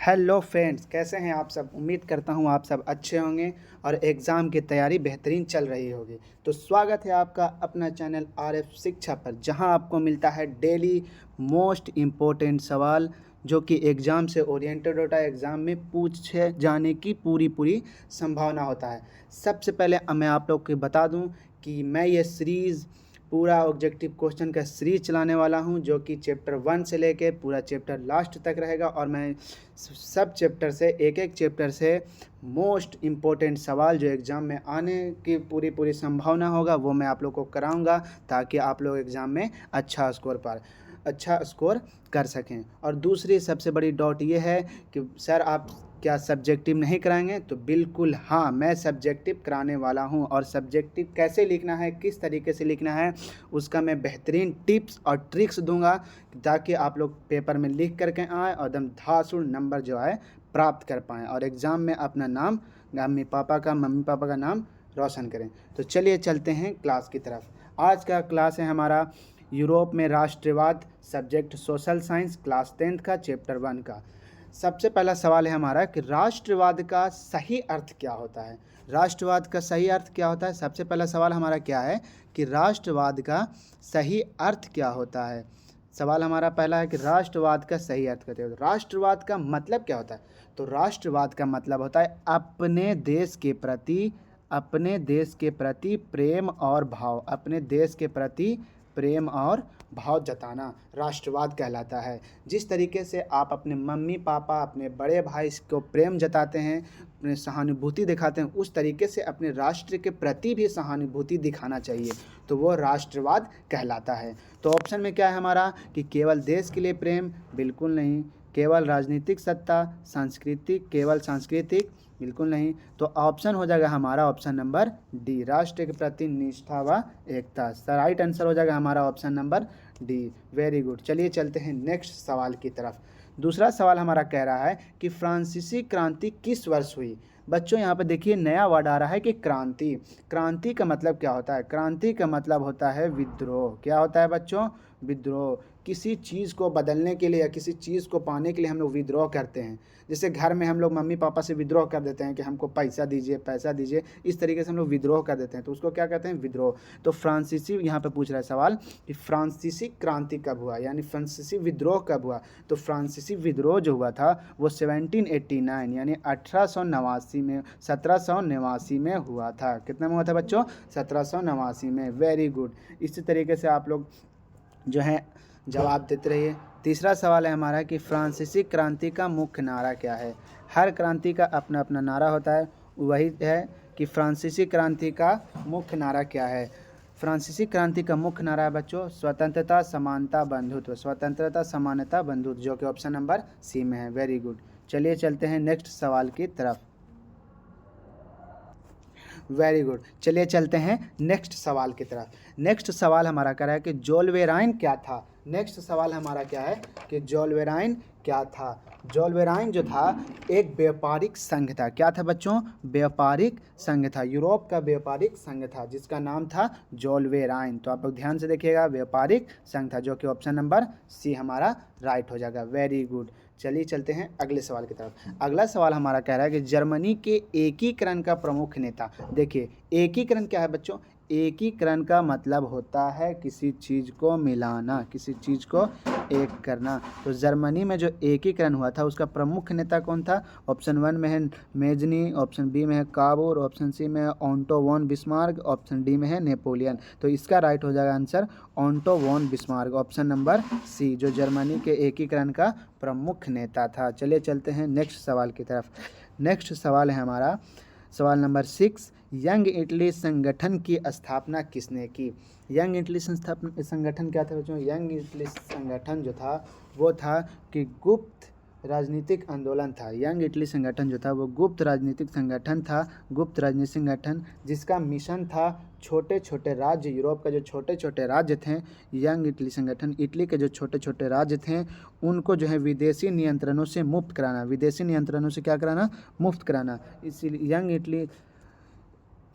Hello friends, कैसे हैं आप सब। उम्मीद करता हूं आप सब अच्छे होंगे और एग्ज़ाम की तैयारी बेहतरीन चल रही होगी। तो स्वागत है आपका अपना चैनल आरएफ शिक्षा पर, जहां आपको मिलता है डेली मोस्ट इम्पोर्टेंट सवाल जो कि एग्ज़ाम से ओरिएंटेड होता है, एग्ज़ाम में पूछे जाने की पूरी संभावना होता है। सबसे पहले मैं आप लोग को बता दूं कि मैं ये सीरीज़ पूरा ऑब्जेक्टिव क्वेश्चन का सीरीज चलाने वाला हूं, जो कि चैप्टर 1 से लेके पूरा चैप्टर लास्ट तक रहेगा। और मैं सब चैप्टर से एक चैप्टर से मोस्ट इम्पोर्टेंट सवाल जो एग्ज़ाम में आने की पूरी संभावना होगा वो मैं आप लोग को कराऊंगा, ताकि आप लोग एग्ज़ाम में अच्छा स्कोर कर सकें। और दूसरी सबसे बड़ी डॉट ये है कि सर आप क्या सब्जेक्टिव नहीं कराएंगे, तो बिल्कुल हाँ, मैं सब्जेक्टिव कराने वाला हूं। और सब्जेक्टिव कैसे लिखना है, किस तरीके से लिखना है, उसका मैं बेहतरीन टिप्स और ट्रिक्स दूंगा, ताकि आप लोग पेपर में लिख करके आएँ और एकदम धांसू नंबर जो है प्राप्त कर पाएँ और एग्ज़ाम में अपना नाम, मम्मी पापा का नाम रोशन करें। तो चलिए चलते हैं क्लास की तरफ। आज का क्लास है हमारा यूरोप में राष्ट्रवाद, subject social science, class 10th का, चैप्टर 1 का। सबसे पहला सवाल है हमारा कि राष्ट्रवाद का सही अर्थ क्या होता है। राष्ट्रवाद का सही अर्थ क्या होता है। सबसे पहला सवाल हमारा क्या है कि राष्ट्रवाद का सही अर्थ क्या होता है। सवाल हमारा पहला है कि राष्ट्रवाद का सही अर्थ क्या होता है। राष्ट्रवाद का मतलब क्या होता है। तो राष्ट्रवाद का मतलब होता है अपने देश के प्रति प्रेम और भाव, अपने देश के प्रति प्रेम और भाव जताना राष्ट्रवाद कहलाता है। जिस तरीके से आप अपने मम्मी पापा, अपने बड़े भाई को प्रेम जताते हैं, अपने सहानुभूति दिखाते हैं, उस तरीके से अपने राष्ट्र के प्रति भी सहानुभूति दिखाना चाहिए, तो वो राष्ट्रवाद कहलाता है। तो ऑप्शन में क्या है हमारा कि केवल देश के लिए प्रेम, बिल्कुल नहीं। केवल राजनीतिक सत्ता, केवल सांस्कृतिक, बिल्कुल नहीं। तो ऑप्शन हो जाएगा हमारा ऑप्शन नंबर डी, राष्ट्र के प्रति निष्ठा व एकता। राइट आंसर हो जाएगा हमारा option number D. Very good. चलिए चलते हैं नेक्स्ट सवाल की तरफ। दूसरा सवाल हमारा कह रहा है कि फ्रांसीसी क्रांति किस वर्ष हुई। बच्चों यहाँ पे देखिए नया वर्ड आ रहा है कि क्रांति। क्रांति का मतलब क्या होता है। क्रांति का मतलब होता है विद्रोह। क्या होता है बच्चों, विद्रोह। किसी चीज़ को बदलने के लिए या किसी चीज़ को पाने के लिए हम लोग विद्रोह करते हैं। जैसे घर में हम लोग मम्मी पापा से विद्रोह कर देते हैं कि हमको पैसा दीजिए, इस तरीके से हम लोग विद्रोह कर देते हैं, तो उसको क्या कहते हैं, विद्रोह। तो फ्रांसीसी यहाँ पे पूछ रहा है सवाल कि फ्रांसीसी क्रांति कब हुआ, यानी फ्रांसीसी विद्रोह कब हुआ। तो फ्रांसीसी विद्रोह जो हुआ था वो 1789 यानी 1789 में हुआ था। कितने में हुआ था बच्चों, 1789 में। Very good. इसी तरीके से आप लोग जो है जवाब देते रहिए। तीसरा सवाल है हमारा कि फ्रांसीसी क्रांति का मुख्य नारा क्या है। हर क्रांति का अपना अपना नारा होता है, वही है कि फ्रांसीसी क्रांति का मुख्य नारा क्या है। फ्रांसीसी क्रांति का मुख्य नारा है बच्चों स्वतंत्रता, समानता, बंधुत्व। स्वतंत्रता, समानता, बंधुत्व, जो कि ऑप्शन नंबर सी में है। Very good. चलिए चलते हैं नेक्स्ट सवाल की तरफ। Very good. चलिए चलते हैं नेक्स्ट सवाल की तरफ। नेक्स्ट सवाल हमारा कह रहा है कि जोलवेराइन क्या था। नेक्स्ट सवाल हमारा क्या है कि जोलवेराइन क्या था। जोलवेराइन जो था एक व्यापारिक संघ था। क्या था बच्चों, व्यापारिक संघ था। यूरोप का व्यापारिक संघ था जिसका नाम था जोलवेराइन। तो आप लोग ध्यान से देखिएगा, व्यापारिक संघ था, जो कि ऑप्शन नंबर सी हमारा राइट हो जाएगा। Very good. चलिए चलते हैं अगले सवाल की तरफ। अगला सवाल हमारा कह रहा है कि जर्मनी के एकीकरण का प्रमुख नेता। देखिए एकीकरण क्या है बच्चों, एकीकरण का मतलब होता है किसी चीज़ को मिलाना, किसी चीज़ को एक करना। तो जर्मनी में जो एकीकरण हुआ था उसका प्रमुख नेता कौन था। ऑप्शन 1 में है मेजनी, ऑप्शन बी में है काबूर, ऑप्शन सी में है Otto von Bismarck, option D में है नेपोलियन। तो इसका राइट हो जाएगा answer Otto von Bismarck, option number C, जो जर्मनी के एकीकरण का प्रमुख नेता था। चलिए चलते हैं नेक्स्ट सवाल की तरफ। नेक्स्ट सवाल है हमारा सवाल नंबर 6, यंग इटली संगठन की स्थापना किसने की। यंग इटली संगठन क्या था बच्चों। यंग इटली संगठन जो था वो था कि गुप्त राजनीतिक आंदोलन था। यंग इटली संगठन जो था वो गुप्त राजनीतिक संगठन था, गुप्त राजनीतिक संगठन जिसका मिशन था छोटे छोटे राज्य, यूरोप का जो छोटे छोटे राज्य थे, यंग इटली संगठन इटली के जो छोटे छोटे राज्य थे उनको जो है विदेशी नियंत्रणों से मुक्त कराना। विदेशी नियंत्रणों से क्या कराना, मुक्त कराना। इसीलिए यंग इटली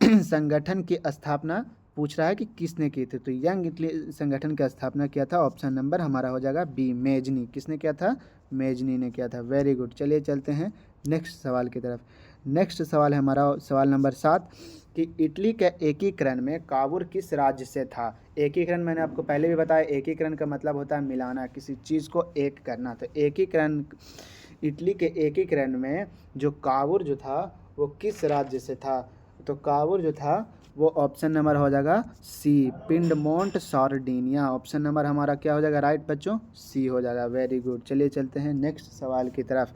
संगठन की स्थापना पूछ रहा है कि किसने की थी। तो यंग इटली संगठन की स्थापना किया था, ऑप्शन नंबर हमारा हो जाएगा बी, मेजनी। किसने किया था, मेजनी ने किया था। Very good. चलिए चलते हैं नेक्स्ट सवाल की तरफ। नेक्स्ट सवाल है हमारा सवाल नंबर 7 कि इटली के एकीकरण में काबुल किस राज्य से था। एकीकरण मैंने आपको पहले भी बताया, एकीकरण का मतलब होता है मिलाना, किसी चीज़ को एक करना। तो एकीकरण, इटली के एकीकरण में जो काबुल जो था वो किस राज्य से था। तो काबुल जो था वो ऑप्शन नंबर हो जाएगा सी, पिंडमोंट सार्डिनिया। ऑप्शन नंबर हमारा क्या हो जाएगा राइट बच्चों, सी हो जाएगा। Very good. चलिए चलते हैं नेक्स्ट सवाल की तरफ।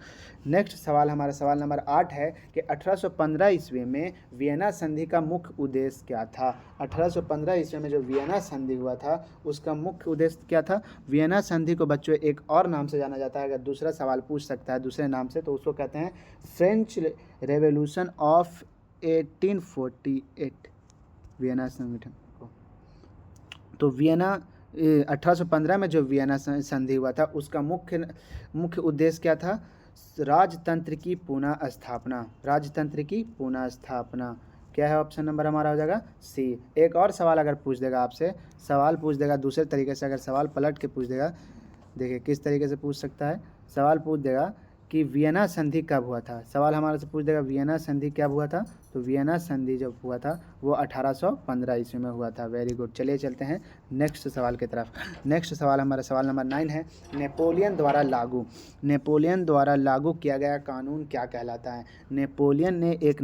नेक्स्ट सवाल हमारा सवाल नंबर 8 है कि 1815 ईस्वी में वियना संधि का मुख्य उद्देश्य क्या था। 1815 ईस्वी में जो वियना संधि हुआ था उसका मुख्य उद्देश्य क्या था। वियना संधि को बच्चों एक और नाम से जाना जाता है, अगर दूसरा सवाल पूछ सकता है दूसरे नाम से तो उसको कहते हैं फ्रेंच रेवोल्यूशन ऑफ 1848, वियना संगठन को। तो वियना 1815 में जो वियना संधि हुआ था उसका मुख्य उद्देश्य क्या था, राजतंत्र की पुनः स्थापना। राजतंत्र की पुनः स्थापना क्या है, ऑप्शन नंबर हमारा हो जाएगा सी। एक और सवाल अगर पूछ देगा आपसे, सवाल पूछ देगा दूसरे तरीके से, अगर सवाल पलट के पूछ देगा, देखिए किस तरीके से पूछ सकता है। सवाल पूछ देगा कि वियना संधि कब हुआ था। सवाल हमारे से पूछ देगा वियना संधि कब हुआ था। तो वियना संधि जब हुआ था वो 1815 ईस्वी में हुआ था। Very good. चलिए चलते हैं नेक्स्ट सवाल की तरफ। नेक्स्ट सवाल हमारा सवाल नंबर 9 है, नेपोलियन द्वारा लागू किया गया कानून क्या कहलाता है। नेपोलियन ने एक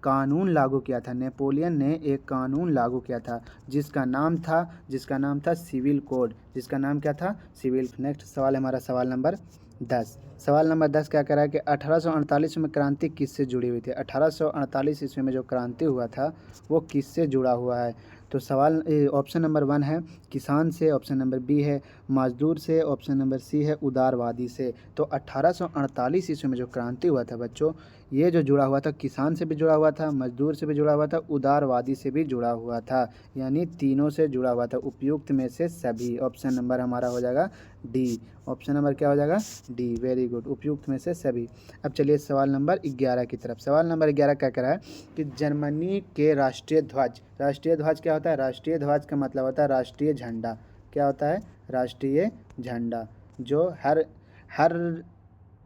कानून लागू किया था। नेपोलियन ने एक कानून लागू किया था जिसका नाम था सिविल कोड। जिसका नाम क्या था, सिविल। नेक्स्ट सवाल हमारा सवाल नंबर 10। सवाल नंबर 10 क्या कह रहा है कि 1848 में क्रांति किससे जुड़ी हुई थी। 1848 ईस्वी में जो क्रांति हुआ था वो किससे जुड़ा हुआ है। तो सवाल ऑप्शन नंबर 1 है किसान से, ऑप्शन नंबर बी है मजदूर से, ऑप्शन नंबर सी है उदारवादी से। तो 1848 ईस्वी में जो क्रांति हुआ था बच्चों, ये जो जुड़ा हुआ था किसान से भी जुड़ा हुआ था, मजदूर से भी जुड़ा हुआ था, उदारवादी से भी जुड़ा हुआ था, यानी तीनों से जुड़ा हुआ था, उपयुक्त में से सभी। ऑप्शन नंबर हमारा हो जाएगा डी। ऑप्शन नंबर क्या हो जाएगा, डी। वेरी गुड, उपयुक्त में से सभी। अब चलिए सवाल नंबर 11 की तरफ। सवाल नंबर 11 क्या कह रहा है कि जर्मनी के राष्ट्रीय ध्वज क्या होता है। राष्ट्रीय ध्वज का मतलब होता है राष्ट्रीय झंडा। क्या होता है, राष्ट्रीय झंडा, जो हर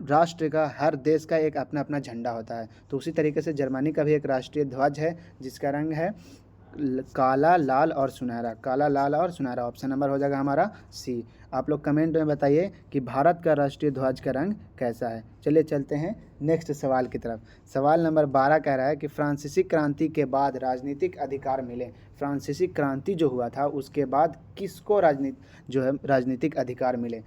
राष्ट्र का, हर देश का एक अपना अपना झंडा होता है। तो उसी तरीके से जर्मनी का भी एक राष्ट्रीय ध्वज है जिसका रंग है काला, लाल और सुनहरा। काला, लाल और सुनहरा। ऑप्शन नंबर हो जाएगा हमारा सी। आप लोग कमेंट में बताइए कि भारत का राष्ट्रीय ध्वज का रंग कैसा है। चलिए चलते हैं नेक्स्ट सवाल की तरफ। सवाल नंबर 12 कह रहा है कि फ्रांसीसी क्रांति के बाद राजनीतिक अधिकार मिले। फ्रांसीसी क्रांति जो हुआ था उसके बाद किसको राजनीतिक अधिकार मिले।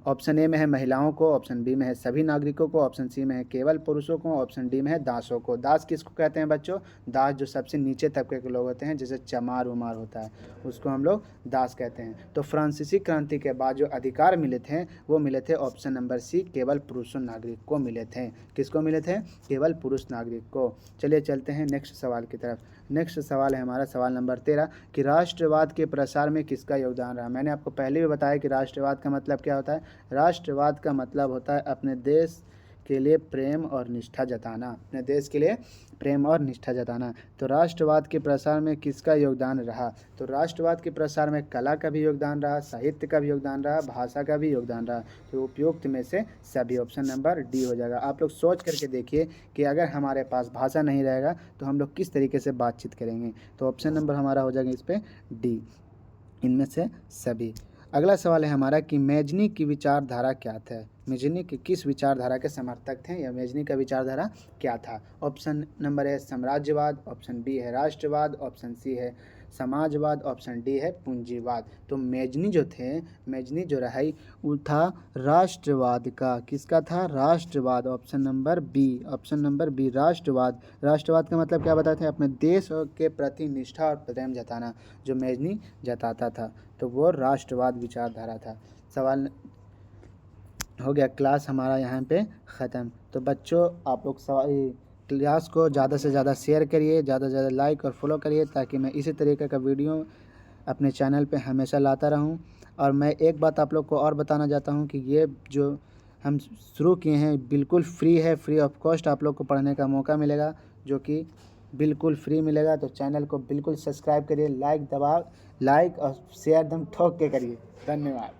ऑप्शन ए में है महिलाओं को, ऑप्शन बी में है सभी नागरिकों को, ऑप्शन सी में है केवल पुरुषों को, ऑप्शन डी में है दासों को। दास किसको कहते हैं बच्चों, दास जो सबसे नीचे तबके के लोग होते हैं, जैसे चमार उमार होता है, उसको हम लोग दास कहते हैं। तो फ्रांसीसी क्रांति के बाद जो अधिकार मिले थे वो मिले थे ऑप्शन नंबर सी, केवल पुरुष नागरिक को मिले थे। किसको मिले थे, केवल पुरुष नागरिक को। चलिए चलते हैं नेक्स्ट सवाल की तरफ। नेक्स्ट सवाल है हमारा सवाल नंबर 13 कि राष्ट्रवाद के प्रसार में किसका योगदान रहा। मैंने आपको पहले भी बताया कि राष्ट्रवाद का मतलब क्या होता है। राष्ट्रवाद का मतलब होता है अपने देश के लिए प्रेम और निष्ठा जताना। अपने देश के लिए प्रेम और निष्ठा जताना। तो राष्ट्रवाद के प्रसार में किसका योगदान रहा। तो राष्ट्रवाद के प्रसार में कला का भी योगदान रहा, साहित्य का भी योगदान रहा, भाषा का भी योगदान रहा। तो उपयुक्त में से सभी। ऑप्शन नंबर डी हो जाएगा। आप लोग सोच करके देखिए कि अगर हमारे पास भाषा नहीं रहेगा तो हम लोग किस तरीके से बातचीत करेंगे। तो ऑप्शन नंबर हमारा हो जाएगा इस पर डी, इनमें से सभी। अगला सवाल है हमारा कि मेजनी की विचारधारा क्या था। मेजनी के किस विचारधारा के समर्थक थे, या मेजनी का विचारधारा क्या था। ऑप्शन नंबर है साम्राज्यवाद, ऑप्शन बी है राष्ट्रवाद, ऑप्शन सी है समाजवाद, ऑप्शन डी है पूंजीवाद। तो मेजनी जो रहा वो था राष्ट्रवाद का। किसका था, राष्ट्रवाद। ऑप्शन नंबर बी राष्ट्रवाद। राष्ट्रवाद का मतलब क्या बताते हैं, अपने देश के प्रति निष्ठा और प्रेम जताना, जो मेजनी जताता था, तो वो राष्ट्रवाद विचारधारा था। सवाल हो गया। क्लास हमारा यहाँ पे ख़त्म। तो बच्चों आप लोग क्लास को ज़्यादा से ज़्यादा शेयर करिए, ज़्यादा से ज़्यादा लाइक और फॉलो करिए, ताकि मैं इसी तरीके का वीडियो अपने चैनल पे हमेशा लाता रहूं। और मैं एक बात आप लोग को और बताना चाहता हूं कि ये जो हम शुरू किए हैं बिल्कुल फ्री है, फ्री ऑफ कॉस्ट आप लोग को पढ़ने का मौका मिलेगा, जो कि बिल्कुल फ्री मिलेगा। तो चैनल को बिल्कुल सब्सक्राइब करिए, लाइक और शेयर एकदम ठोक के करिए। धन्यवाद।